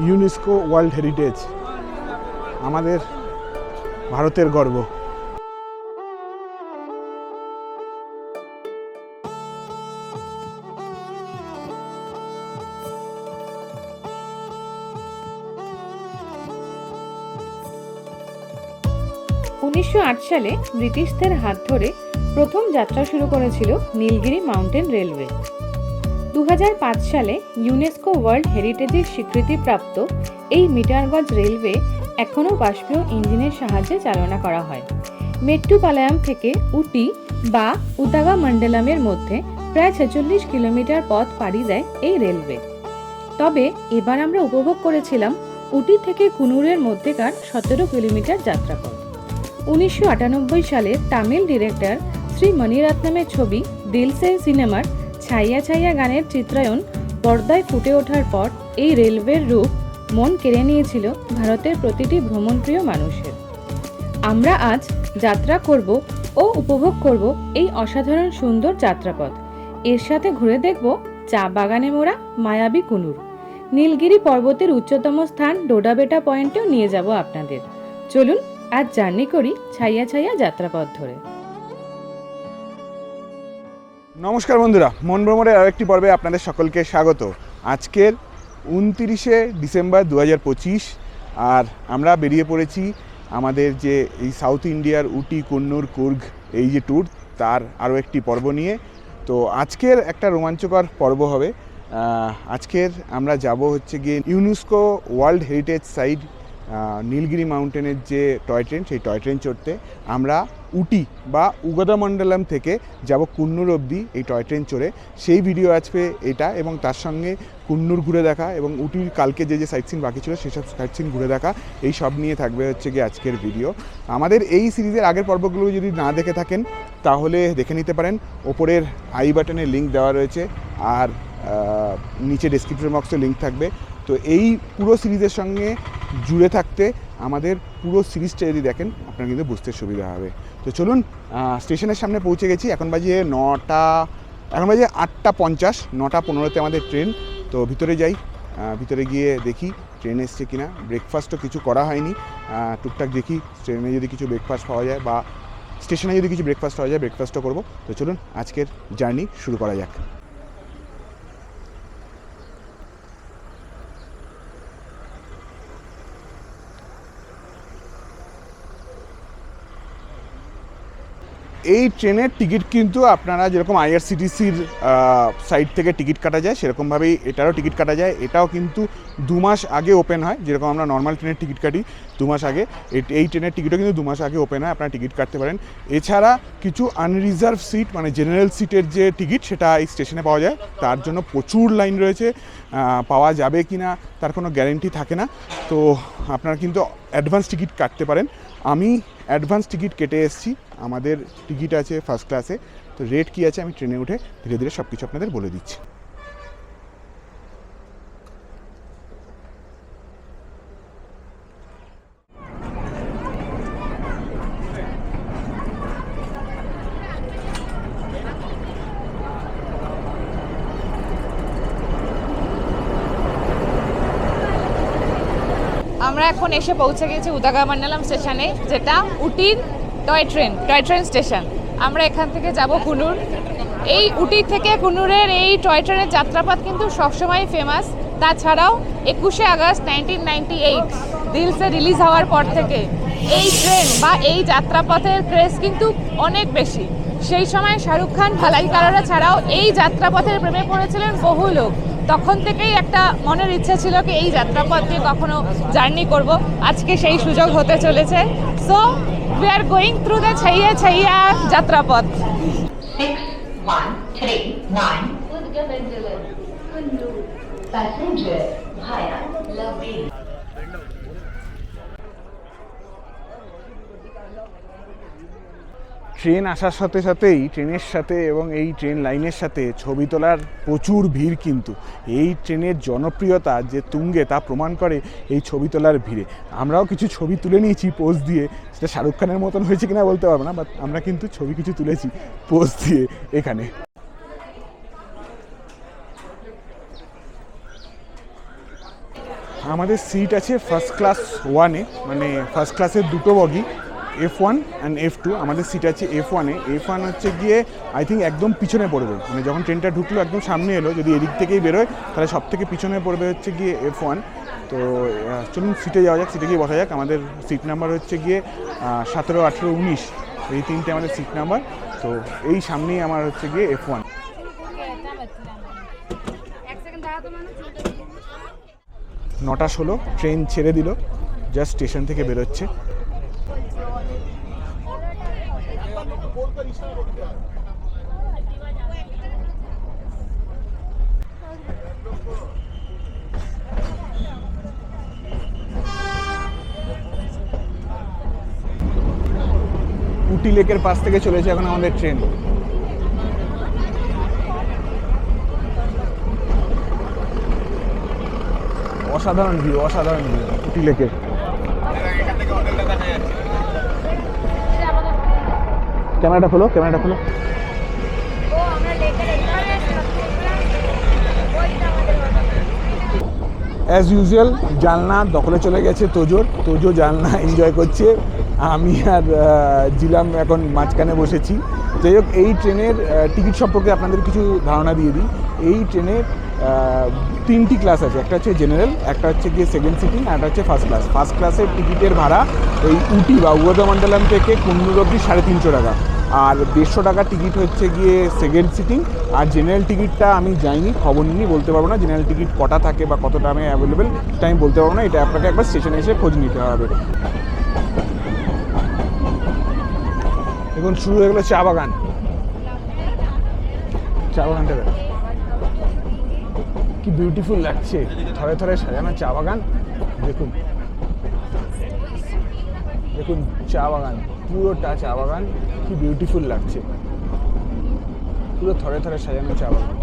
UNESCO world heritage, আমাদের ভারতের গর্ব। 1908 সালে ব্রিটিশদের হাত ধরে প্রথম যাত্রা শুরু করেছিল নীলগিরি মাউন্টেন রেলওয়ে। 2005 সালে ইউনেস্কো ওয়ার্ল্ড হেরিটেজের স্বীকৃতিপ্রাপ্ত এই মিটারগজ রেলওয়ে এখনও বাষ্পীয় ইঞ্জিনের সাহায্যে চালনা করা হয়। মেট্টুপালায়াম থেকে উটি বা উদাগামণ্ডলমের মধ্যে প্রায় 46 কিলোমিটার পথ পাড়ি দেয় এই রেলওয়ে। তবে এবার আমরা উপভোগ করেছিলাম উটি থেকে কুনুরের মধ্যেকার 17 কিলোমিটার যাত্রাপথ। 1998 সালে তামিল ডিরেক্টর শ্রী মণিরত্নমের ছবি দিল সে সিনেমার ছাইয়া ছাইয়া গানের চিত্রায়ন পর্দায় ফুটে ওঠার পর এই রেলওয়ের রূপ মন কেড়ে নিয়েছিল ভারতের প্রতিটি ভ্রমণপ্রিয় মানুষের। আমরা আজ যাত্রা করব ও উপভোগ করব এই অসাধারণ সুন্দর যাত্রাপথ। এর সাথে ঘুরে দেখব চা বাগানে মোড়া মায়াবী কুনুর। নীলগিরি পর্বতের উচ্চতম স্থান ডোডাবেটা পয়েন্টেও নিয়ে যাব আপনাদের। চলুন আজ জার্নি করি ছাইয়া ছাইয়া যাত্রাপথ ধরে। নমস্কার বন্ধুরা, মন ভ্রমণের আরেকটি পর্বে আপনাদের সকলকে স্বাগত। আজকের 29শে ডিসেম্বর 2025, আর আমরা বেরিয়ে পড়েছি আমাদের যে এই সাউথ ইন্ডিয়ার উটি, কুন্নুর, কুর্গ এই যে ট্যুর, তার আরও একটি পর্ব নিয়ে। তো আজকের একটা রোমাঞ্চকর পর্ব হবে। আজকের আমরা যাব হচ্ছে গিয়ে UNESCO world heritage site Nilgiri মাউন্টেনের যে টয় ট্রেন, সেই টয় ট্রেন চড়তে আমরা উটি বা উদাগামণ্ডলম থেকে যাব কুন্নুর অবধি এই টয় ট্রেন চড়ে। সেই ভিডিও আসবে এটা, এবং তার সঙ্গে কুন্নুর ঘুরে দেখা এবং উটির কালকে যে যে সাইট সিন বাকি ছিল সেসব সাইট সিন ঘুরে দেখা, এই সব নিয়ে থাকবে হচ্ছে গিয়ে আজকের ভিডিও। আমাদের এই সিরিজের আগের পর্বগুলো যদি না দেখে থাকেন তাহলে দেখে নিতে পারেন। ওপরের আই বাটনে লিঙ্ক দেওয়া রয়েছে, আর নিচে ডেসক্রিপশন বক্সে লিঙ্ক থাকবে। তো এই পুরো সিরিজের সঙ্গে জুড়ে থাকতে আমাদের পুরো সিরিজটা যদি দেখেন আপনার কিন্তু বুঝতে সুবিধা হবে। তো চলুন, স্টেশনের সামনে পৌঁছে গেছি। এখন বাজে 8:50, 9:15 আমাদের ট্রেন। তো ভিতরে যাই, ভিতরে গিয়ে দেখি ট্রেন এসছে কিনা। ব্রেকফাস্টও কিছু করা হয়নি, টুকটাক দেখি ট্রেনে যদি কিছু ব্রেকফাস্ট পাওয়া যায় বা স্টেশনে যদি কিছু ব্রেকফাস্ট পাওয়া যায় ব্রেকফাস্টও করবো। তো চলুন আজকের জার্নি শুরু করা যাক। এই ট্রেনের টিকিট কিন্তু আপনারা যেরকম আইআরসিটিসির সাইট থেকে টিকিট কাটা যায় সেরকমভাবেই এটারও টিকিট কাটা যায়। এটাও কিন্তু 2 মাস আগে ওপেন হয়, যেরকম আমরা নর্মাল ট্রেনের টিকিট কাটি 2 মাস আগে, এই ট্রেনের টিকিটও কিন্তু 2 মাস আগে ওপেন হয়, আপনারা টিকিট কাটতে পারেন। এছাড়া কিছু আনরিজার্ভ সিট মানে জেনারেল সিটের যে টিকিট সেটা এই স্টেশনে পাওয়া যায়, তার জন্য প্রচুর লাইন রয়েছে। পাওয়া যাবে কি না তার কোনো গ্যারেন্টি থাকে না। তো আপনারা কিন্তু অ্যাডভান্স টিকিট কাটতে পারেন। আমি অ্যাডভান্স টিকিট কেটে এসেছি, আমাদের টিকিট আছে ফার্স্ট ক্লাসে। তো রেট কী আছে আমি ট্রেনে উঠে ধীরে ধীরে সব কিছু আপনাদের বলে দিচ্ছি। আমরা এখন এসে পৌঁছে গেছি উদাগামণ্ডলম স্টেশনে, যেটা উটির টয় ট্রেন স্টেশন। আমরা এখান থেকে যাব কুনুর। এই উটি থেকে কুনুরের এই টয় ট্রেনের যাত্রাপথ কিন্তু সবসময় ফেমাস। তাছাড়াও 21শে আগস্ট 1998 দিল সে রিলিজ হওয়ার পর থেকে এই ট্রেন বা এই যাত্রাপথের ক্রেজ কিন্তু অনেক বেশি। সেই সময় শাহরুখ খান, ভালাইকাররা ছাড়াও এই যাত্রাপথের প্রেমে পড়েছিলেন বহু লোক। তখন থেকেই একটা মনের ইচ্ছা ছিল কি এই যাত্রাপথ দিয়ে কখনো জার্নি করব। আজকে সেই সুযোগ হতে চলেছে। So we are going through the Chaiyya Chaiyya যাত্রাপথ। 6139 Udgamandalam, Kunnu, passenger via Lavli. Train আসার সাথে সাথেই ট্রেনের সাথে এবং এই ট্রেন লাইনের সাথে ছবি তোলার প্রচুর ভিড়। কিন্তু এই ট্রেনের জনপ্রিয়তা যে তুঙ্গে তা প্রমাণ করে এই ছবি তোলার ভিড়ে। আমরাও কিছু ছবি তুলে নিয়েছি পোজ দিয়ে, সেটা শাহরুখ খানের মতন হয়েছে কিনা বলতে পারবো না, বাট আমরা কিন্তু ছবি কিছু তুলেছি পোজ দিয়ে এখানে। আমাদের সিট আছে ফার্স্ট ক্লাস 1-এ, মানে ফার্স্ট ক্লাসের দুটো বগি, F1 অ্যান্ড F2। আমাদের সিট আছে F1-এ। F1 হচ্ছে গিয়ে আই থিঙ্ক একদম পিছনে পড়বে, মানে যখন ট্রেনটা ঢুকলো একদম সামনে এলো, যদি এদিক থেকেই বেরোয় তাহলে সব থেকে পিছনে পড়বে হচ্ছে গিয়ে F1। তো চলুন সিটে যাওয়া যাক, সিটে গিয়ে বসা যাক। আমাদের সিট নাম্বার হচ্ছে গিয়ে 17, 18, 19, এই তিনটে আমাদের সিট নাম্বার। তো এই সামনেই আমার হচ্ছে গিয়ে F1। 9:16 ট্রেন ছেড়ে দিল, জাস্ট স্টেশন থেকে বেরোচ্ছে। উটি লেকের পাশ থেকে চলেছে এখন আমাদের ট্রেন। অসাধারণ ভিউ, অসাধারণ ভিউ উটি লেকের। ক্যামেরাটা খোলো, ক্যামেরাটা খোলো। অ্যাজ ইউজুয়াল জানলা দখলে চলে গেছে তোজো জানলা এনজয় করছে। আমি আর জিলাম এখন মাঝখানে বসেছি। যাই হোক, এই ট্রেনের টিকিট সম্পর্কে আপনাদের কিছু ধারণা দিয়ে দিই। এই ট্রেনের 3টি ক্লাস আছে, একটা হচ্ছে জেনারেল, একটা হচ্ছে গিয়ে সেকেন্ড সিটিং, আর একটা হচ্ছে ফার্স্ট ক্লাস। ফার্স্ট ক্লাসের টিকিটের ভাড়া এই উটি বা উদয়মণ্ডলম থেকে কুন্নুর অবধি 350 টাকা, আর 150 টাকা টিকিট হচ্ছে গিয়ে সেকেন্ড সিটিং। আর জেনারেল টিকিটটা আমি যাইনি, খবর নিইনি, বলতে পারবো না জেনারেল টিকিট কটা থাকে বা কত দামে অ্যাভেলেবেল, এটা আমি বলতে পারবো না। এটা আপনাকে একবার স্টেশনে এসে খোঁজ নিতে হবে। এখন শুরু হয়ে গেলো চা বাগান। চা বাগানটা কি বিউটিফুল লাগছে, থরে থরে সাজানো চা বাগান। দেখুন দেখুন চা বাগান, পুরোটা চা বাগান, কি বিউটিফুল লাগছে, পুরো থরে থরে সাজানো চা বাগান।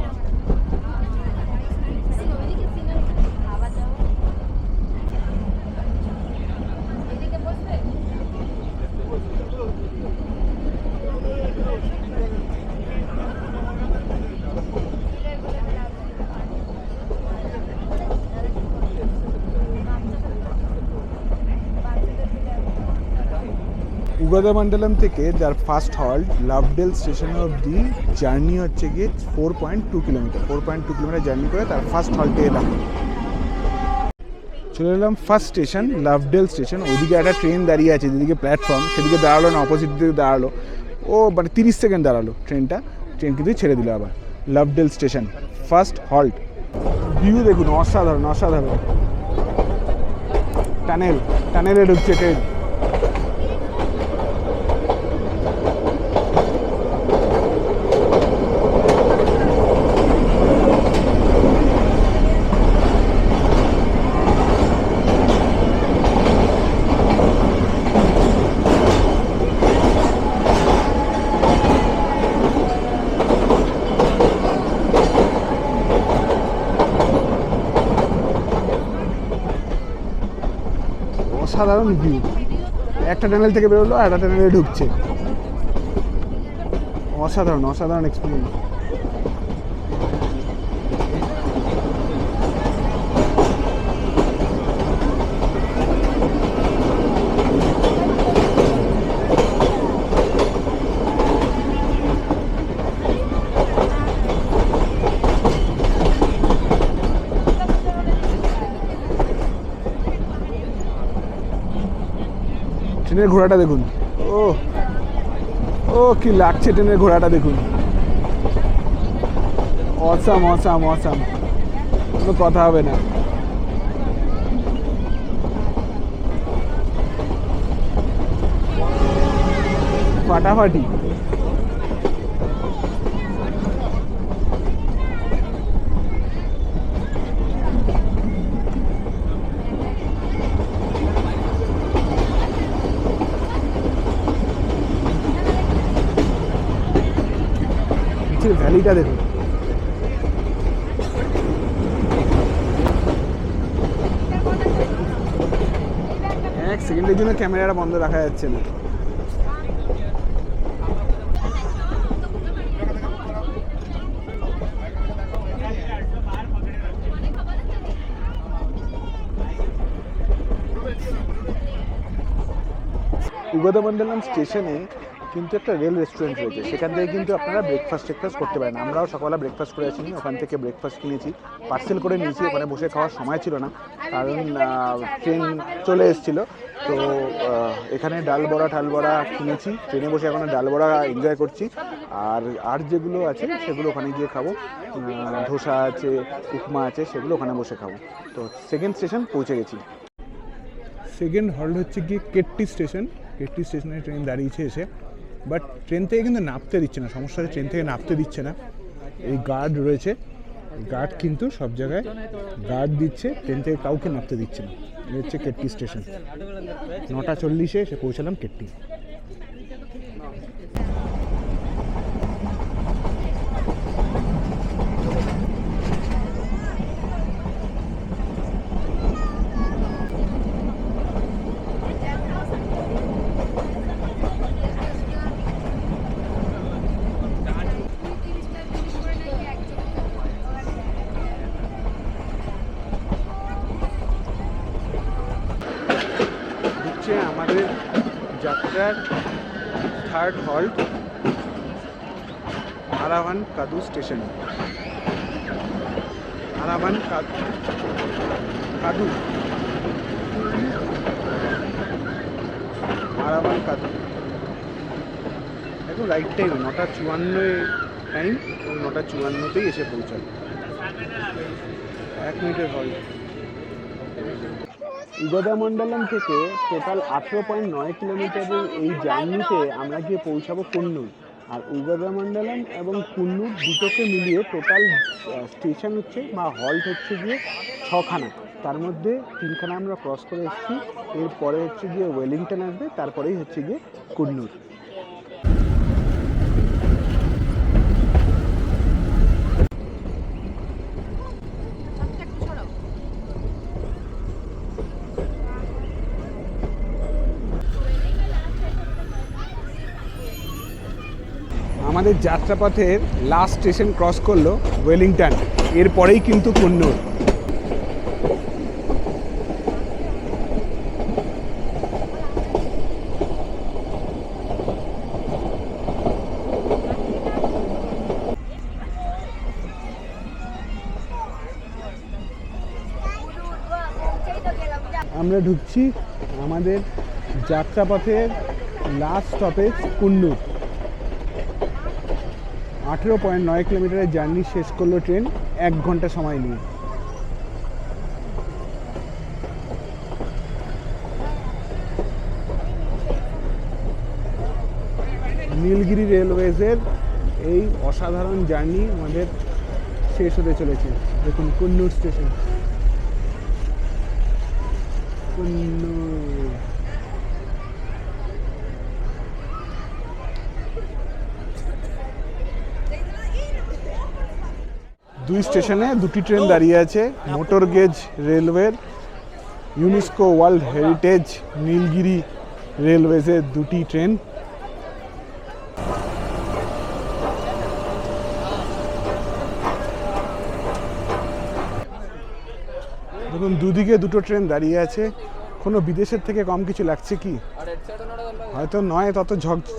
উদয়মণ্ডলম থেকে যার ফার্স্ট হল্ট লাভডেল স্টেশন অবধি জার্নি হচ্ছে গিয়ে 4.2 কিলোমিটার। 4.2 কিলোমিটার জার্নি করে তার ফার্স্ট হল্টে এলাম। চলে এলাম ফার্স্ট স্টেশন লাভডেল স্টেশন। ওইদিকে একটা ট্রেন দাঁড়িয়ে আছে, যেদিকে প্ল্যাটফর্ম সেদিকে দাঁড়ালো না, অপোজিট দিকে দাঁড়ালো। ও মানে 30 সেকেন্ড দাঁড়ালো ট্রেনটা, ট্রেন কিন্তু ছেড়ে দিল আবার। Lovedale station first halt. View দেখুন, অসাধারণ অসাধারণ। টানেলে ঢুকছে ট্রেন। অসাধারণ ভিউ, একটা টানেল থেকে বেরোলো আর একটা টানেলে ঢুকছে। অসাধারণ অসাধারণ এক্সপিরিয়েন্স। ট্রেনের ঘোড়াটা দেখুন, ও ও কি লাগছে ট্রেনের ঘোড়াটা দেখুন। অসাম অসাম অসাম, কোনো কথা হবে না। ফাটাফাটি। ভ্যালিটা দেখুন, এক সেকেন্ডের জন্য ক্যামেরাটা বন্ধ রাখা যাচ্ছে না। উগদমণ্ডলম স্টেশনে কিন্তু একটা রেল রেস্টুরেন্ট রয়েছে, সেখান থেকে কিন্তু আপনারা ব্রেকফাস্ট করতে পারেন। আমরাও সকালে ব্রেকফাস্ট করে আসিনি, ওখান থেকে ব্রেকফাস্ট কিনেছি, পার্সেল করে নিয়েছি। ওখানে বসে খাওয়ার সময় ছিল না, কারণ ট্রেন চলে এসেছিলো। তো এখানে ডাল বড়া কিনেছি, ট্রেনে বসে এখন ডাল বড়া এনজয় করছি। আর যেগুলো আছে সেগুলো ওখানে গিয়ে খাবো। ধোসা আছে, উপমা আছে, সেগুলো ওখানে বসে খাবো। তো সেকেন্ড স্টেশন পৌঁছে গেছি। সেকেন্ড হল্ট হচ্ছে গিয়ে কেট্টি স্টেশন। কেট্টি স্টেশনে ট্রেন দাঁড়িয়েছে এসে, বাট ট্রেন থেকে কিন্তু নামতে দিচ্ছে না। সমস্যা হচ্ছে ট্রেন থেকে নামতে দিচ্ছে না। এই গার্ড রয়েছে, গার্ড কিন্তু সব জায়গায় গার্ড দিচ্ছে, ট্রেন থেকে কাউকে নামতে দিচ্ছে না। এই হচ্ছে কেট্টি স্টেশন। 9:40 এসে পৌঁছালাম কেট্টি। আমাদের যাত্রার থার্ড হল্ট আরাভান কাদু স্টেশন। আরাভান কাদু আরাভান কাদু এখন রাইট টাইম 9:54 টাইম, 9:54তেই এসে পৌঁছাল। 1 মিনিটের হল্ট। উগদমণ্ডলম থেকে টোটাল 18.9 কিলোমিটারের এই জার্নিতে আমরা গিয়ে পৌঁছাবো কুন্নুর। আর উগদমণ্ডলম এবং কুন্নুর দুটোকে মিলিয়ে টোটাল স্টেশন হচ্ছে বা হল্ট হচ্ছে গিয়ে 6খানা। তার মধ্যে 3খানা আমরা ক্রস করে এসেছি, এরপরে হচ্ছে গিয়ে ওয়েলিংটন আসবে, তারপরেই হচ্ছে গিয়ে কুন্নুর। আমাদের যাত্রাপথের লাস্ট স্টেশন ক্রস করলো ওয়েলিংটন, এরপরেই কিন্তু কুন্নুর। আমরা ঢুকছি আমাদের যাত্রাপথের লাস্ট স্টপেজ কুন্নুর। 18.9 কিলোমিটারের জার্নি শেষ করলো ট্রেন 1 ঘন্টা সময় নিয়ে। নীলগিরি রেলওয়েজের এই অসাধারণ জার্নি আমাদের শেষ হতে চলেছে। দেখুন কুন্নুর স্টেশন, কুন্নুর। দুই স্টেশনে দুটি ট্রেন দাঁড়িয়ে আছে। মোটর গেজ রেলওয়ের ইউনেস্কো ওয়ার্ল্ড হেরিটেজ নীলগিরি রেলওয়েজের দুটি ট্রেন। দেখুন দুদিকে দুটো ট্রেন দাঁড়িয়ে আছে। কোনো বিদেশের থেকে কম কিছু লাগছে কি? হয়তো নয় তত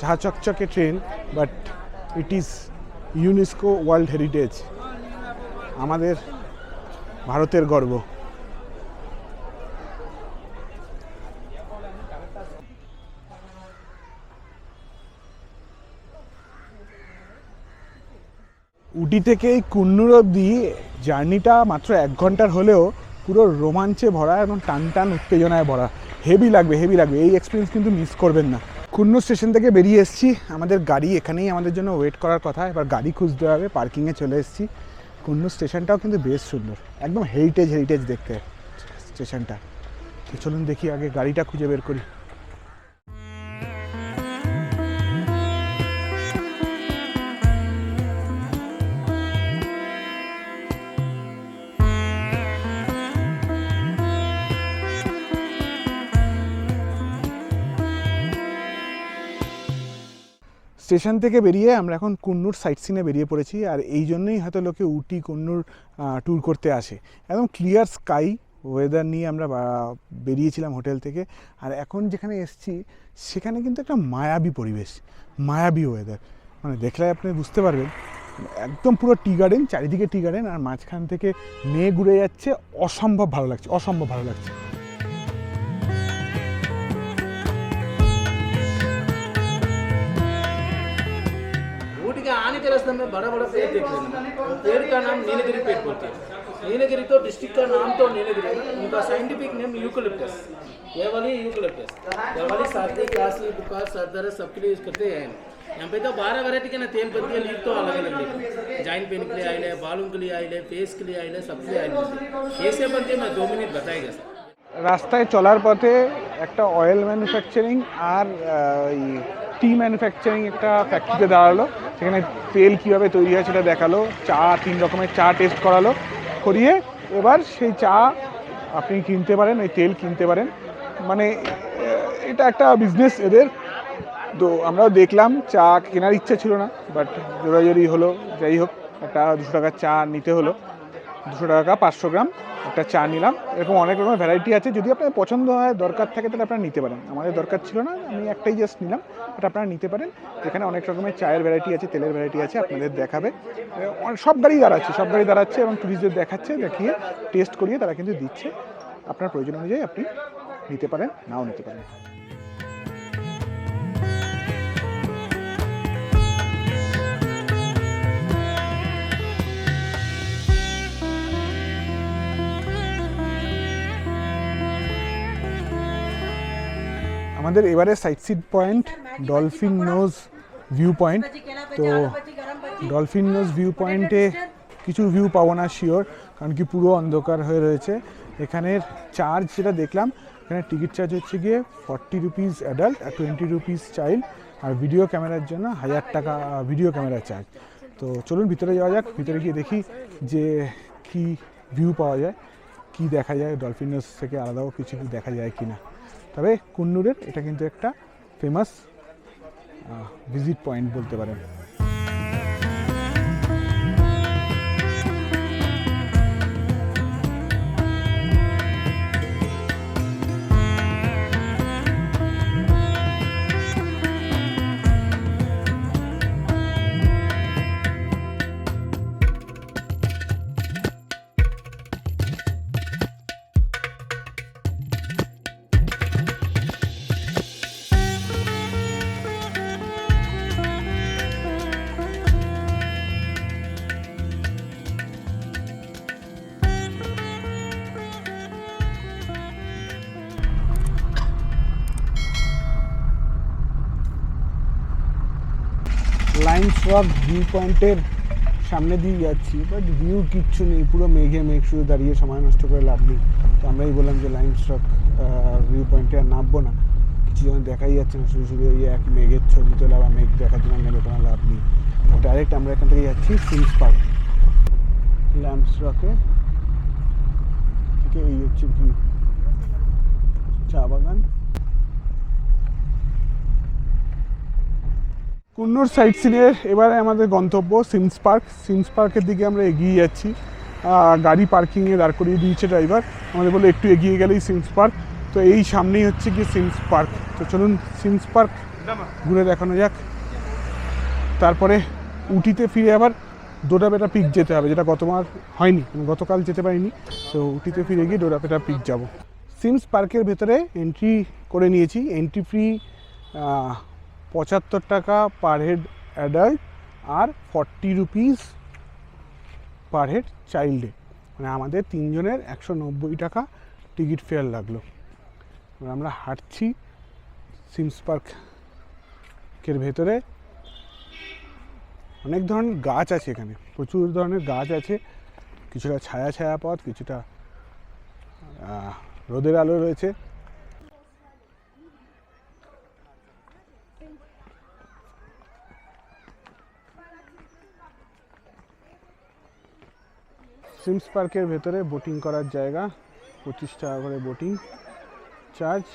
ঝাঁচকচকে train, but it is UNESCO world heritage, আমাদের ভারতের গর্ব। উটি থেকে কুন্নুর অবধি জার্নিটা মাত্র 1 ঘন্টার হলেও পুরো রোমাঞ্চে ভরা এবং টান উত্তেজনায় ভরা। হেভি লাগবে। এই এক্সপিরিয়েন্স কিন্তু মিস করবেন না। কুন্নুর স্টেশন থেকে বেরিয়ে এসেছি, আমাদের গাড়ি এখানেই আমাদের জন্য ওয়েট করার কথা। এবার গাড়ি খুঁজতে হবে, পার্কিংয়ে চলে এসেছি। কুন্নুর স্টেশনটাও কিন্তু বেশ সুন্দর, একদম হেরিটেজ দেখতে স্টেশনটা। তো চলুন দেখি, আগে গাড়িটা খুঁজে বের করি। স্টেশন থেকে বেরিয়ে আমরা এখন কুন্নুর সাইট সিনে বেরিয়ে পড়েছি। আর এই জন্যই হয়তো লোকে উটি কুন্নুর ট্যুর করতে আসে। একদম ক্লিয়ার স্কাই, ওয়েদার নিয়ে আমরা বেরিয়েছিলাম হোটেল থেকে। আর এখন যেখানে এসছি সেখানে কিন্তু একটা মায়াবী পরিবেশ, মায়াবী ওয়েদার, মানে দেখলে আপনি বুঝতে পারবেন। একদম পুরো টি গার্ডেন, চারিদিকে টি গার্ডেন, আর মাঝখান থেকে মেঘ উড়ে যাচ্ছে, অসম্ভব ভালো লাগছে, অসম্ভব ভালো লাগছে। ऊटी के आने के रास्ते में बड़ा बड़ा पेड़ देख लेना। वो पेड़ का नाम नीलगिरी पेड़ बोलते हैं। नीलगिरी तो डिस्ट्रिक्ट का नाम तो नीलगिरी है, उनका साइंटिफिक नेम यूकलिप्टस। ये वाली यूकलिप्टस, ये वाली सर्दी खांसी बुखार सर दर्द सबके लिए यूज करते हैं। यहाँ पे तो 12 वैरायटी के ना तेल बनती है, लीफ तो अलग अलग लीफ, जॉइंट पेन के लिए आइल है, बालों के लिए आइल है, फेस के लिए आइल है, सबके लिए आइल है। कैसे बनती है मैं 2 मिनट बताएगा सर। রাস্তায় চলার পথে একটা অয়েল ম্যানুফ্যাকচারিং আর টি ম্যানুফ্যাকচারিং একটা ফ্যাক্টরিতে দাঁড়ালো। সেখানে তেল কীভাবে তৈরি হয় সেটা দেখালো, চা 3 রকমের চা টেস্ট করালো, করিয়ে এবার সেই চা আপনি কিনতে পারেন, ওই তেল কিনতে পারেন। মানে এটা একটা বিজনেস এদের। তো আমরাও দেখলাম, চা কেনার ইচ্ছা ছিল না, বাট জোরাজোরি হলো। যাই হোক, একটা 200 টাকার চা নিতে হলো। 200 টাকা 500 গ্রাম একটা চা নিলাম। এরকম অনেক রকমের ভ্যারাইটি আছে, যদি আপনার পছন্দ হয়, দরকার থাকে, তাহলে আপনারা নিতে পারেন। আমাদের দরকার ছিল না, আমি একটাই জাস্ট নিলাম, এটা আপনারা নিতে পারেন। এখানে অনেক রকমের চায়ের ভ্যারাইটি আছে, তেলের ভ্যারাইটি আছে, আপনাদের দেখাবে। সব গাড়ি দাঁড়াচ্ছে এবং টুরিস্টদের দেখাচ্ছে, দেখিয়ে টেস্ট করিয়ে তারা কিন্তু দিচ্ছে। আপনার প্রয়োজন অনুযায়ী আপনি নিতে পারেন, নাও নিতে পারেন। আমাদের এবারে sightseeing point dolphin nose view point. তো ডলফিন নোজ ভিউ পয়েন্টে কিছু ভিউ পাবো না শিওর, কারণ কি পুরো অন্ধকার হয়ে রয়েছে। এখানের চার্জ যেটা দেখলাম, এখানে টিকিট চার্জ হচ্ছে গিয়ে 40 রুপিস অ্যাডাল্ট আর 20 রুপিস চাইল্ড, আর ভিডিও ক্যামেরার জন্য 1000 টাকা ভিডিও ক্যামেরার চার্জ। তো চলুন ভিতরে যাওয়া যাক, ভিতরে গিয়ে দেখি যে কি ভিউ পাওয়া যায়, কি দেখা যায়, ডলফিন নোজ থেকে আলাদাও কিছু দেখা যায় কি না। তবে কুন্নুরের এটা কিন্তু একটা ফেমাস ভিজিট পয়েন্ট বলতে পারেন। লাইন্স রক ভিউ পয়েন্টের সামনে দিয়ে যাচ্ছি, বাট ভিউ কিচ্ছু নেই, পুরো মেঘে মেঘ, শুধু দাঁড়িয়ে সময় নষ্ট করে লাভ নেই। তো আমরাই বললাম যে লাইন্স রক ভিউ পয়েন্টে আর নামবো না, কিছু যখন দেখাই যাচ্ছে না, শুধু শুধু ওই এক মেঘের ছবি তোলা বা মেঘ দেখার জন্য নেবে, কোনো লাভ নেই। ডাইরেক্ট আমরা এখান থেকে যাচ্ছি সিমস পার্ক। ল্যাম্পস রকে থেকে এই হচ্ছে ভিউ, চা বাগান। কুন্নুর সাইট সিনের এবারে আমাদের গন্তব্য সিমস পার্ক। সিমস পার্কের দিকে আমরা এগিয়ে যাচ্ছি। গাড়ি পার্কিংয়ে দাঁড় করিয়ে দিয়েছে ড্রাইভার, আমাদের বলে একটু এগিয়ে গেলেই সিমস পার্ক। তো এই সামনেই হচ্ছে গিয়ে সিমস পার্ক। তো চলুন সিমস পার্ক ঘুরে দেখানো যাক। তারপরে উটিতে ফিরে আবার ডোডাবেটা পিক যেতে হবে, যেটা গতবার হয়নি, গতকাল যেতে পারিনি। তো উটিতে ফিরে গিয়ে ডোডাবেটা পিক যাব। সিমস পার্কের ভেতরে এন্ট্রি করে নিয়েছি। এন্ট্রি ফ্রি 75 টাকা পার হেড অ্যাডাল্ট আর 40 রুপিস পার হেড চাইল্ডে, মানে আমাদের 3 জনের 190 টাকা টিকিট ফেয়ার লাগলো। আমরা হাঁটছি সিমস পার্কের ভেতরে। অনেক ধরনের গাছ আছে এখানে, প্রচুর ধরনের গাছ আছে, কিছুটা ছায়া ছায়া পথ, কিছুটা রোদের আলো রয়েছে। সিমস পার্কের ভেতরে বোটিং করার জায়গা, 25 টাকা করে বোটিং চার্জ।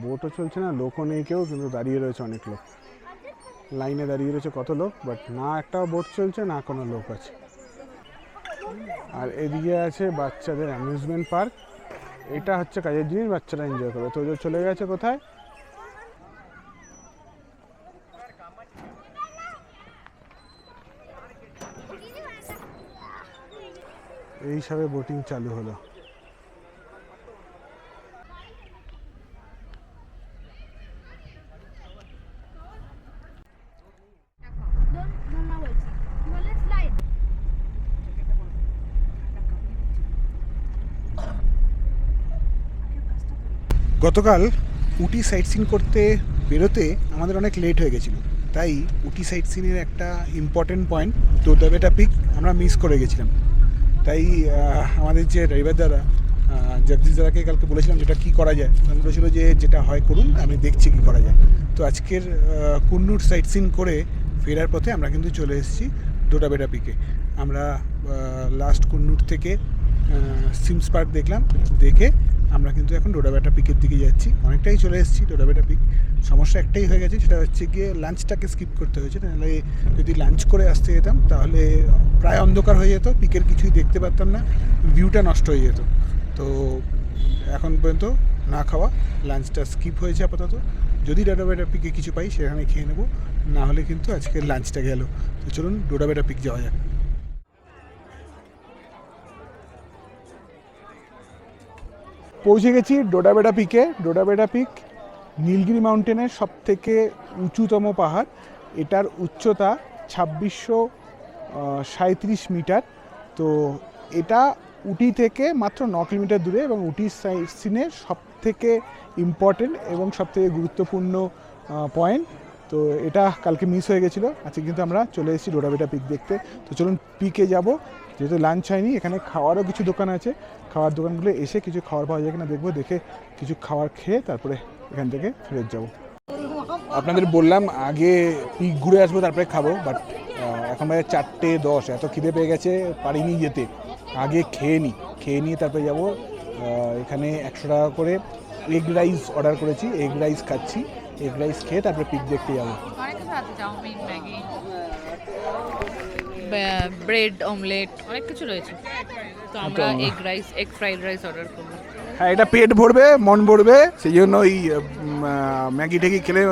বোটও চলছে না, লোকও নেই কেউ, কিন্তু দাঁড়িয়ে রয়েছে অনেক লোক, লাইনে দাঁড়িয়ে রয়েছে কত লোক, বাট না একটা বোট চলছে না কোনো লোক আছে। আর এদিকে আছে বাচ্চাদের অ্যামিউজমেন্ট পার্ক। এটা হচ্ছে কাজের জিনিস, বাচ্চারা এনজয় করে। তো চলে গেছে কোথায়? এই সবে বোটিং চালু হলো। গতকাল উটি সাইট সিন করতে বেরোতে আমাদের অনেক লেট হয়ে গেছিলো, তাই উটি সাইট সিনের একটা ইম্পর্টেন্ট পয়েন্ট দোদাবেটা পিক আমরা মিস করে গেছিলাম। তাই আমাদের যে ড্রাইভার দাদা জগদীশ দাদাকে কালকে বলেছিলাম যেটা কী করা যায়, আমি বলেছিল যে যেটা হয় করুন, আমি দেখছি কী করা যায়। তো আজকের কুন্নুর সাইট সিন করে ফেরার পথে আমরা কিন্তু চলে এসেছি দোদাবেটা পিকে। আমরা লাস্ট কুন্নুর থেকে সিমস পার্ক দেখলাম, দেখে আমরা কিন্তু এখন ডোডাবেটা পিকের দিকে যাচ্ছি। অনেকটাই চলে এসেছি ডোডাবেটা পিক। সমস্যা একটাই হয়ে গেছে, সেটা হচ্ছে গিয়ে লাঞ্চটাকে স্কিপ করতে হয়েছে। নাহলে যদি লাঞ্চ করে আসতে যেতাম তাহলে প্রায় অন্ধকার হয়ে যেত, পিকের কিছুই দেখতে পারতাম না, ভিউটা নষ্ট হয়ে যেত। তো এখন পর্যন্ত না খাওয়া লাঞ্চটা স্কিপ হয়েছে আপাতত। যদি ডোডাবেটা পিকে কিছু পাই সেখানে খেয়ে নেবো, না হলে কিন্তু আজকের লাঞ্চটা গেল। তো চলুন ডোডাবেটা পিক যাওয়া যাক। পৌঁছে গেছি ডোডাবেটা পিকে। ডোডাবেটা পিক নীলগিরি মাউন্টেনের সবথেকে উঁচুতম পাহাড়। এটার উচ্চতা 2637 মিটার। তো এটা উটি থেকে মাত্র 9 কিলোমিটার দূরে এবং উটি সাইট সিনের সবথেকে ইম্পর্টেন্ট এবং সবথেকে গুরুত্বপূর্ণ পয়েন্ট। তো এটা কালকে মিস হয়ে গেছিলো। আজকে কিন্তু আমরা চলে এসেছি ডোডাবেটা পিক দেখতে। তো চলুন পিকে যাব। যেহেতু লাঞ্চ হয়নি, এখানে খাওয়ারও কিছু দোকান আছে, খাওয়ার দোকানগুলো এসে কিছু খাবার পাওয়া যায় কিনা দেখবো, দেখে কিছু খাবার খেয়ে তারপরে এখান থেকে ফেরত যাব। আপনাদের বললাম আগে পিক ঘুরে আসবো তারপরে খাবো, বাট এখন বাজে 4:10, এত খিদে পেয়ে গেছে পারিনি যেতে। আগে খেয়ে নিয়ে তারপরে যাব। এখানে 100 টাকা করে এগ রাইস অর্ডার করেছি, এগ রাইস খাচ্ছি। এগ রাইস খেয়ে তারপরে পিক দেখতে যাবো। চাউমিন, ম্যাগি, ব্রেড অমলেট, অনেক কিছু রয়েছে। তো আমরা egg rice, egg fried rice order করবো। হ্যাঁ, এটা পেট ভরবে, মন ভরবে, সেই জন্য ওই ম্যাগি ট্যাগি খেলে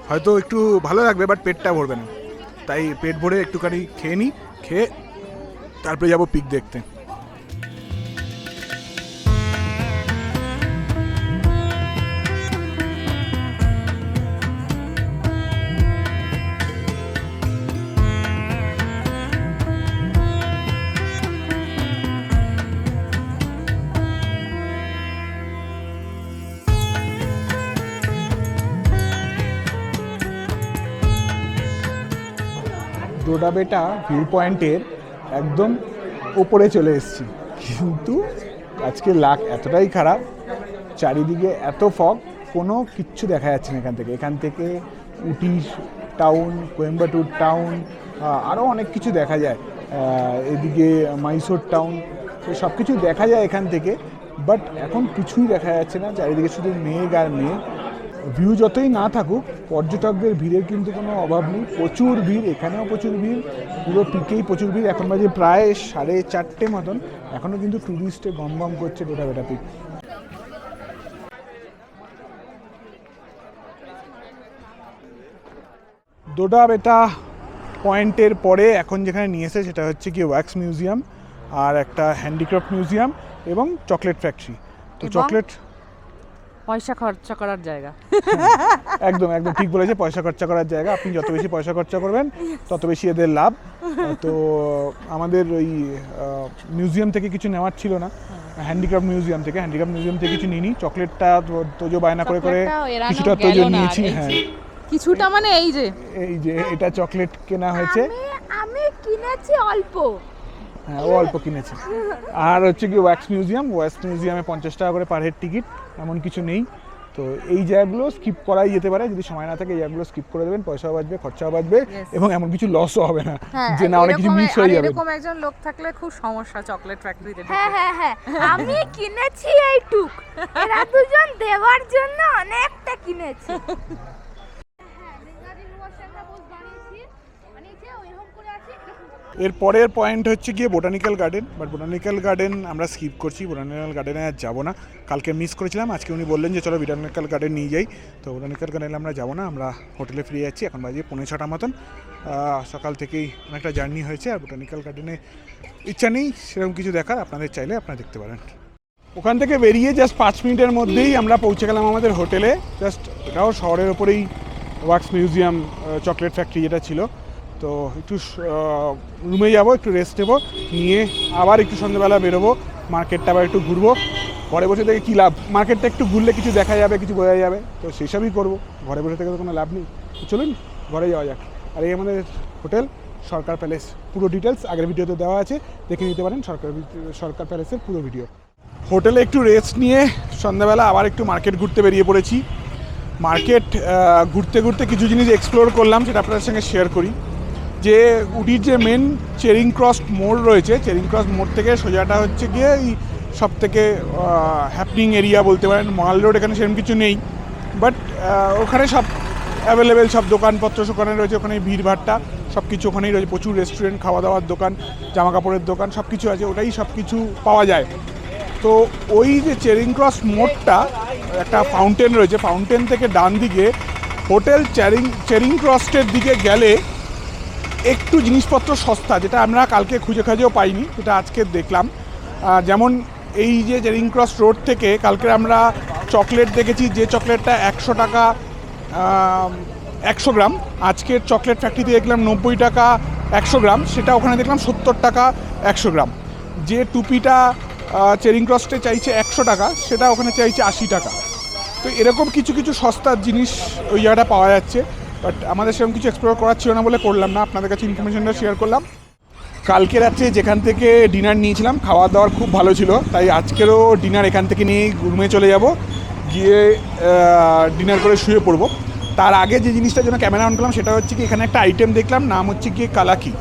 হয়তো একটু ভালো লাগবে, বাট পেটটা ভরবে না। তাই পেট ভরে একটুখানি খেয়ে নিই, খেয়ে তারপরে যাবো পিক দেখতে। ডোডাবেটা ভিউ পয়েন্টের একদম ওপরে চলে এসেছি, কিন্তু আজকে লাক এতটাই খারাপ, চারিদিকে এত ফগ, কোনো কিচ্ছু দেখা যাচ্ছে না এখান থেকে উটি টাউন, কোয়েম্বাটুর টাউন, আরও অনেক কিছু দেখা যায়। এদিকে মাইসোর টাউন, সব কিছু দেখা যায় এখান থেকে, বাট এখন কিছুই দেখা যাচ্ছে না। চারিদিকে শুধু মেঘ আর মেঘ। ভিউ যতই না থাকুক, পর্যটকদের ভিড়ের কিন্তু কোনো অভাব নেই। প্রচুর ভিড়, এখানেও প্রচুর ভিড়, পুরো পিকেই প্রচুর ভিড়। এখন বাজে প্রায় 4:30 মতন, এখনও কিন্তু ট্যুরিস্টে গম গম করছে ডোডাবেটা পিক। ডোডাবেটা পয়েন্টের পরে এখন যেখানে নিয়ে এসে সেটা হচ্ছে কি ওয়্যাক্স মিউজিয়াম, আর একটা হ্যান্ডিক্রাফট মিউজিয়াম এবং চকলেট ফ্যাক্টরি। তো চকলেট পয়সা খরচা করার জায়গা। একদম একদম ঠিক বলেছে, পয়সা খরচা করার জায়গা। আপনি যত বেশি পয়সা খরচা করবেন তত বেশি এদের লাভ। তো আমাদের ওই মিউজিয়াম থেকে কিছু নেওয়ার ছিল না, হ্যান্ডিক্রাফট মিউজিয়াম থেকে কিছু নিইনি। চকলেটটা তোজো বায়না করে কিছুটা তোজো নিয়েছি। হ্যাঁ, কিছুটা মানে এই যে এটা চকলেট কেনা হয়েছে। আমি কিনেছি অল্প। হ্যাঁ, ও অল্প কিনেছে। আর হচ্ছে কি ওয়্যাক্স মিউজিয়ামে 50 টাকা করে পার হেড টিকিট, এমন কিছু নেই। তো এই জায়গাগুলো স্কিপ করাই যেতে পারে, যদি সময় না থাকে এই জায়গাগুলো স্কিপ করে দেবেন, পয়সাও বাঁচবে, খরচাও বাঁচবে, এবং এমন কিছু লসও হবে না যে না অনেক কিছু মিস হয়ে যাবে। এরকম একজন লোক থাকলে খুব সমস্যা চকলেট ফ্যাক্টরিতে। হ্যাঁ আমি কিনেছি এইটুক, এরা দুজন দেওয়ার জন্য অনেকটা কিনেছি। এর পরের পয়েন্ট হচ্ছে গিয়ে botanical garden, but botanical garden আমরা স্কিপ করছি, বোটানিক্যাল গার্ডেনে আর যাবো না। কালকে মিস করেছিলাম, আজকে উনি বললেন যে চলো বোটানিক্যাল গার্ডেন নিয়ে যাই, তো বোটানিক্যাল গার্ডেনে আমরা যাবো না, আমরা হোটেলে ফিরে যাচ্ছি। এখন বাজে 5:45 মতন, সকাল থেকেই অনেকটা জার্নি হয়েছে, আর বোটানিক্যাল গার্ডেনে ইচ্ছা নেই সেরকম কিছু দেখার, আপনাদের চাইলে আপনারা দেখতে পারেন। ওখান থেকে বেরিয়ে জাস্ট 5 মিনিটের মধ্যেই আমরা পৌঁছে গেলাম আমাদের হোটেলে। জাস্ট এটাও শহরের ওপরেই, ওয়াক্স মিউজিয়াম, চকলেট ফ্যাক্টরি যেটা ছিল। তো একটু রুমে যাবো, একটু রেস্ট নেবো, নিয়ে আবার একটু সন্ধ্যেবেলা বেরোবো, মার্কেটটা আবার একটু ঘুরবো। ঘরে বসে থেকে কী লাভ, মার্কেটটা একটু ঘুরলে কিছু দেখা যাবে, কিছু বোঝা যাবে, তো সেসবই করবো। ঘরে বসে থেকে তো কোনো লাভ নেই। তো চলুন ঘরে যাওয়া যাক। আর এই আমাদের হোটেল সরকার প্যালেস, পুরো ডিটেলস আগের ভিডিওতে দেওয়া আছে, দেখে নিতে পারেন সরকার প্যালেসের পুরো ভিডিও। হোটেলে একটু রেস্ট নিয়ে সন্ধ্যাবেলা আবার একটু মার্কেট ঘুরতে বেরিয়ে পড়েছি। মার্কেট ঘুরতে ঘুরতে কিছু জিনিস এক্সপ্লোর করলাম, সেটা আপনাদের সঙ্গে শেয়ার করি। যে উটির যে মেন চেরিং ক্রস মোড় রয়েছে, চেরিং ক্রস মোড় থেকে সোজাটা হচ্ছে গিয়ে এই সব থেকে হ্যাপনিং এরিয়া বলতে পারেন। মল রোড এখানে সেরকম কিছু নেই, বাট ওখানে সব অ্যাভেলেবেল সব দোকানপত্র ওখানে রয়েছে, ওখানে ভিড়ভাড়টা সব কিছু ওখানেই রয়েছে। প্রচুর রেস্টুরেন্ট, খাওয়া দাওয়ার দোকান, জামা কাপড়ের দোকান, সব কিছু আছে, ওটাই সব কিছু পাওয়া যায়। তো ওই যে চেরিং ক্রস মোড়টা, একটা ফাউন্টেন রয়েছে, ফাউন্টেন থেকে ডান দিকে হোটেল চেরিং ক্রসের দিকে গেলে একটু জিনিসপত্র সস্তা, যেটা আমরা কালকে খুঁজে খাজেও পাইনি, যেটা আজকে দেখলাম। যেমন এই যে চেরিং ক্রস রোড থেকে কালকে আমরা চকলেট দেখেছি, যে চকলেটটা 100 টাকা 100 গ্রাম, আজকের চকলেট ফ্যাক্টরিতে দেখলাম 90 টাকা 100 গ্রাম, সেটা ওখানে দেখলাম 70 টাকা 100 গ্রাম। যে টুপিটা চেরিং ক্রসটে চাইছে 100 টাকা, সেটা ওখানে চাইছে 80 টাকা। তো এরকম কিছু কিছু সস্তার জিনিস ওই জায়গাটা পাওয়া যাচ্ছে, বাট আমাদের সেরকম কিছু এক্সপ্লোর করার ছিল না বলে করলাম না, আপনাদের কাছে ইনফরমেশনটা শেয়ার করলাম। কালকে রাত্রে যেখান থেকে ডিনার নিয়েছিলাম, খাওয়া দাওয়ার খুব ভালো ছিল, তাই আজকেরও ডিনার এখান থেকে নিয়ে রুমে চলে যাব, গিয়ে ডিনার করে শুয়ে পড়বো। তার আগে যে জিনিসটার জন্য ক্যামেরা অন করলাম সেটা হচ্ছে কি, এখানে একটা আইটেম দেখলাম, নাম হচ্ছে গিয়ে কালাকি।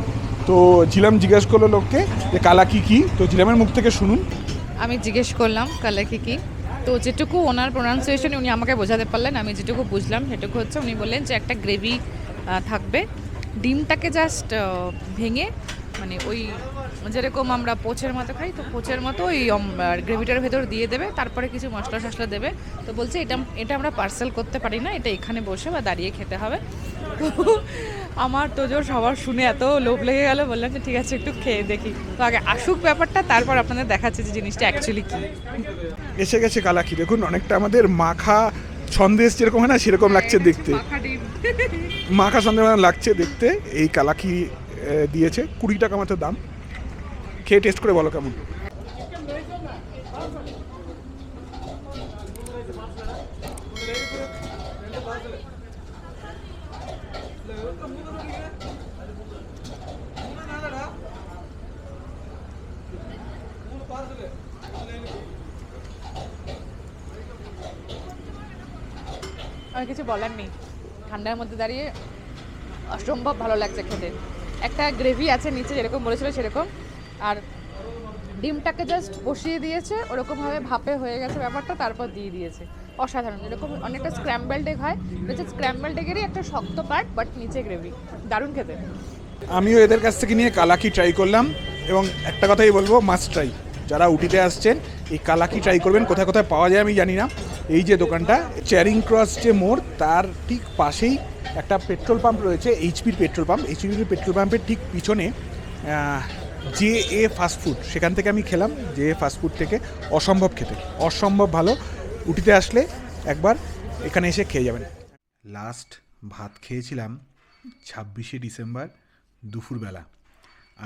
তো ঝিলাম জিজ্ঞেস করলো লোককে যে কালাকি কী, তো ঝিলামের মুখ থেকে শুনুন। আমি জিজ্ঞেস করলাম কালাকি কি, তো যেটুকু ওনার প্রোনাউন্সিয়েশন উনি আমাকে বোঝাতে পারলেন, আমি যেটুকু বুঝলাম সেটুকু হচ্ছে, উনি বললেন যে একটা গ্রেভি থাকবে, ডিমটাকে জাস্ট ভেঙে, মানে ওই যেরকম আমরা পোচের মতো খাই, তো পোচের মতো ওই গ্রেভিটার ভেতর দিয়ে দেবে, তারপরে কিছু মশলা টশলা দেবে। তো বলছে এটা আমরা পার্সেল করতে পারি না, এটা এখানে বসে বা দাঁড়িয়ে খেতে হবে। তো আমার তো জোর সবার শুনে এত লোভ লেগে গেল, বললাম যে ঠিক আছে একটু খেয়ে দেখি। তো আগে আসুক ব্যাপারটা, তারপর আপনাদের দেখাচ্ছে যে জিনিসটা অ্যাকচুয়ালি কী। এসে গেছে কালাকি, দেখুন অনেকটা আমাদের মাখা সন্দেশ যেরকম হয় না, সেরকম লাগছে দেখতে, মাখা সন্দেশ লাগছে দেখতে। এই কালাকি দিয়েছে 20 টাকা মতো দাম। খেয়ে টেস্ট করে বলো কেমন। আর কিছু বলার নেই, ঠান্ডার মধ্যে দাঁড়িয়ে অসম্ভব ভালো লাগছে খেতে। একটা গ্রেভি আছে নিচে যেরকম বলেছিল সেরকম, আর ডিমটাকে জাস্ট বসিয়ে দিয়েছে, ওরকমভাবে ভাপে হয়ে গেছে ব্যাপারটা, তারপর দিয়ে দিয়েছে। অসাধারণ, যেরকম অনেকটা স্ক্র্যাম্বলড এগ হয়, এটা স্ক্র্যাম্বলড এগেরই একটা শক্ত পার্ট, বাট নিচে গ্রেভি, দারুণ খেতে। আমিও এদের কাছ থেকে নিয়ে কালাকি ট্রাই করলাম, এবং একটা কথাই বলবো, মাস্ট ট্রাই। যারা উটিতে আসছেন এই কালাকি ট্রাই করবেন। কোথায় কোথায় পাওয়া যায় আমি জানি না। এই যে দোকানটা চেরিং ক্রস যে মোড়, তার ঠিক পাশেই একটা পেট্রোল পাম্প রয়েছে, এইচপির পেট্রোল পাম্প। এইচপির পেট্রোল পাম্পের ঠিক পিছনে যে এ ফাস্টফুড, সেখান থেকে আমি খেলাম। যে এ ফাস্টফুড থেকে অসম্ভব খেতে, অসম্ভব ভালো। উটিতে আসলে একবার এখানে এসে খেয়ে যাবেন। লাস্ট ভাত খেয়েছিলাম 26শে ডিসেম্বর দুপুরবেলা।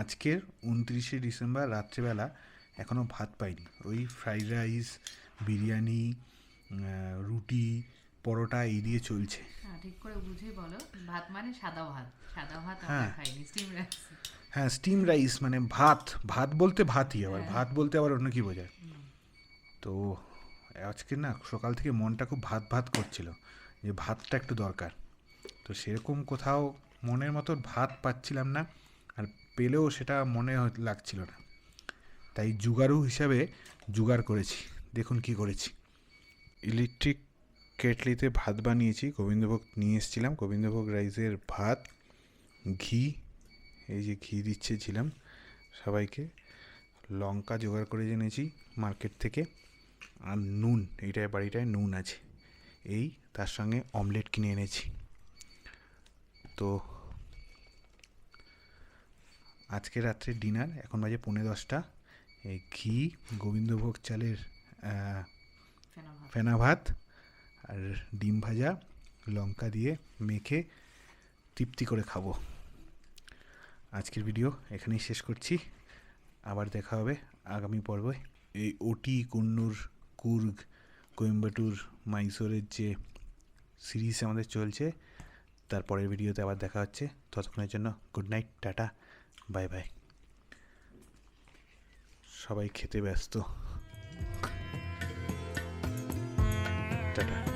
আজকের 29শে ডিসেম্বর রাত্রেবেলা এখনও ভাত পাইনি। ওই ফ্রাইড রাইস, বিরিয়ানি, রুটি, পরোটা এই দিয়ে চলছে। ঠিক করে বুঝিয়ে বলো, ভাত মানে সাদা ভাত, সাদা ভাত হ্যাঁ। আমরা খাইনি, স্টিম রাইস। হ্যাঁ, স্টিম রাইস মানে ভাত, ভাত বলতে ভাতই, আবার ভাত বলতে আবার অন্য কি বোঝায়। তো আজকে না সকাল থেকে মনটা খুব ভাত ভাত করছিল, যে ভাতটা একটু দরকার। তো সেরকম কোথাও মনের মতো ভাত পাচ্ছিলাম না, আর পেলেও সেটা মনে লাগছিল না। তাই জুগারু হিসাবে জুগাড় করেছি। দেখুন কি করেছি। ইলেকট্রিক কেটলিতে ভাত বানিয়েছি, গোবিন্দভোগ নিয়ে এসেছিলাম, গোবিন্দভোগ রাইসের ভাত, ঘি এই যে ঘি দিচ্ছেছিলাম সবাইকে, লঙ্কা জোগাড় করে এনেছি মার্কেট থেকে, আর নুন, এইটায় বাড়িটায় নুন আছে, এই তার সঙ্গে অমলেট কিনে এনেছি। তো আজকে রাত্রে ডিনার, এখন বাজে 10:15। এই ঘি, গোবিন্দভোগ চালের ফেনা ভাত আর ডিম ভাজা লঙ্কা দিয়ে মেখে তৃপ্তি করে খাবো। আজকের ভিডিও এখানেই শেষ করছি, আবার দেখা হবে আগামী পর্বে। এই ওটি, কুন্নুর, কুর্গ, কোয়েম্বাটুর, মাইসোরের যে সিরিজ আমাদের চলছে, তারপরের ভিডিওতে আবার দেখা হচ্ছে। ততক্ষণের জন্য good night, tata, bye bye. সবাই খেতে ব্যস্ত, টাটা।